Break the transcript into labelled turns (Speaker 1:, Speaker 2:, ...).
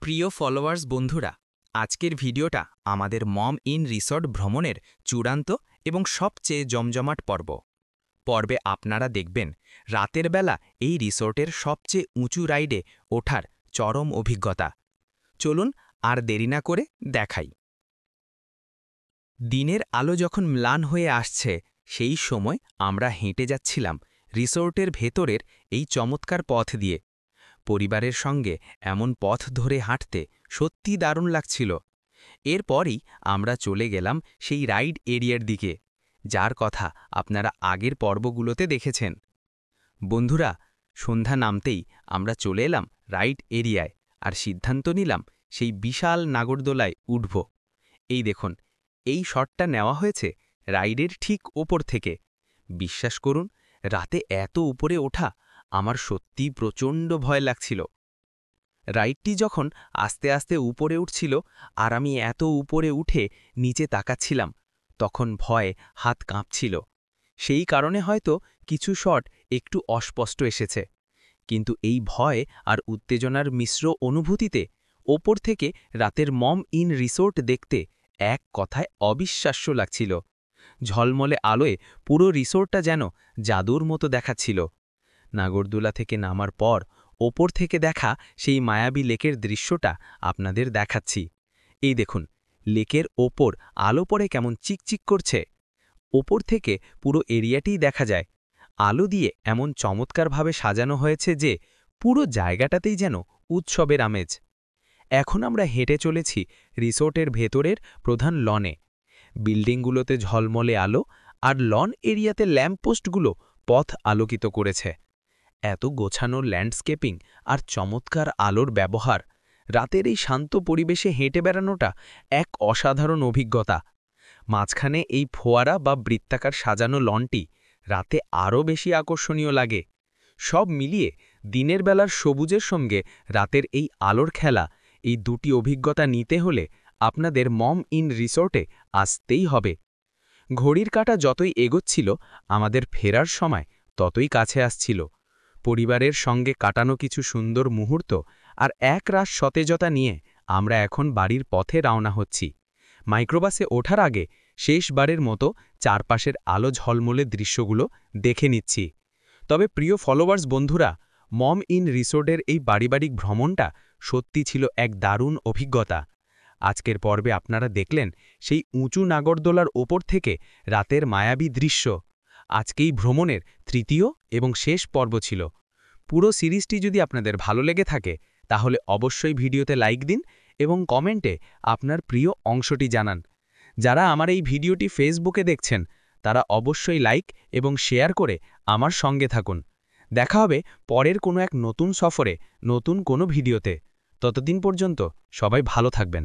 Speaker 1: প্রিয় ফলোয়ার্স বন্ধুরা, আজকের ভিডিওটা আমাদের মম ইন রিসর্ট ভ্রমণের চূড়ান্ত এবং সবচেয়ে জমজমাট পর্বে আপনারা দেখবেন রাতের বেলা এই রিসর্টের সবচেয়ে উঁচু রাইডে ওঠার চরম অভিজ্ঞতা। চলুন আর দেরি না করে দেখাই। দিনের আলো যখন ম্লান হয়ে আসছে, সেই সময় আমরা হেঁটে যাচ্ছিলাম রিসর্টের ভেতরের এই চমৎকার পথ দিয়ে। পরিবারের সঙ্গে এমন পথ ধরে হাঁটতে সত্যি দারুণ লাগছিল। এরপরই আমরা চলে গেলাম সেই রাইড এরিয়ার দিকে, যার কথা আপনারা আগের পর্বগুলোতে দেখেছেন। বন্ধুরা, সন্ধ্যা নামতেই আমরা চলে এলাম রাইড এরিয়ায় আর সিদ্ধান্ত নিলাম সেই বিশাল নাগরদোলায় উঠব। এই দেখুন, এই শটটা নেওয়া হয়েছে রাইডের ঠিক ওপর থেকে। বিশ্বাস করুন, রাতে এত উপরে ওঠা আমার সত্যি প্রচণ্ড ভয় লাগছিল। রাইডটি যখন আস্তে আস্তে উপরে উঠছিল আর আমি এত উপরে উঠে নিচে তাকাচ্ছিলাম, তখন ভয়ে হাত কাঁপছিল। সেই কারণে হয়তো কিছু শট একটু অস্পষ্ট এসেছে, কিন্তু এই ভয় আর উত্তেজনার মিশ্র অনুভূতিতে ওপর থেকে রাতের মম ইন রিসোর্ট দেখতে এক কথায় অবিশ্বাস্য লাগছিল। ঝলমলে আলোয় পুরো রিসোর্টটা যেন জাদুর মতো দেখাচ্ছিল। নাগরদোলা থেকে নামার পর ওপর থেকে দেখা সেই মায়াবী লেকের দৃশ্যটা আপনাদের দেখাচ্ছি। এই দেখুন, লেকের ওপর আলো পড়ে কেমন চিকচিক করছে। ওপর থেকে পুরো এরিয়াটিই দেখা যায়। আলো দিয়ে এমন চমৎকারভাবে সাজানো হয়েছে যে পুরো জায়গাটাতেই যেন উৎসবের আমেজ। এখন আমরা হেঁটে চলেছি রিসোর্টের ভেতরের প্রধান লনে। বিল্ডিংগুলোতে ঝলমলে আলো আর লন এরিয়াতে ল্যাম্পপোস্টগুলো পথ আলোকিত করেছে। এত গোছানো ল্যান্ডস্কেপিং আর চমৎকার আলোর ব্যবহার, রাতের এই শান্ত পরিবেশে হেঁটে বেড়ানোটা এক অসাধারণ অভিজ্ঞতা। মাঝখানে এই ফোয়ারা বা বৃত্তাকার সাজানো লনটি রাতে আরও বেশি আকর্ষণীয় লাগে। সব মিলিয়ে দিনের বেলার সবুজের সঙ্গে রাতের এই আলোর খেলা, এই দুটি অভিজ্ঞতা নিতে হলে আপনাদের মম ইন রিসোর্টে আসতেই হবে। ঘড়ির কাঁটা যতই এগোচ্ছিল, আমাদের ফেরার সময় ততই কাছে আসছিল। পরিবারের সঙ্গে কাটানো কিছু সুন্দর মুহূর্ত আর একরাশ সতেজতা নিয়ে আমরা এখন বাড়ির পথে রওনা হচ্ছি। মাইক্রোবাসে ওঠার আগে শেষবারের মতো চারপাশের আলো ঝলমলে দৃশ্যগুলো দেখে নিচ্ছি। তবে প্রিয় ফলোয়ার্স বন্ধুরা, মম ইন রিসোর্টের এই পারিবারিক ভ্রমণটা সত্যি ছিল এক দারুণ অভিজ্ঞতা। আজকের পর্বে আপনারা দেখলেন সেই উঁচু নাগরদোলার ওপর থেকে রাতের মায়াবী দৃশ্য। আজকেই ভ্রমণের তৃতীয় এবং শেষ পর্ব ছিল। পুরো সিরিজটি যদি আপনাদের ভালো লেগে থাকে, তাহলে অবশ্যই ভিডিওতে লাইক দিন এবং কমেন্টে আপনার প্রিয় অংশটি জানান। যারা আমার এই ভিডিওটি ফেসবুকে দেখছেন, তারা অবশ্যই লাইক এবং শেয়ার করে আমার সঙ্গে থাকুন। দেখা হবে পরের কোনো এক নতুন সফরে, নতুন কোনো ভিডিওতে। ততদিন পর্যন্ত সবাই ভালো থাকবেন।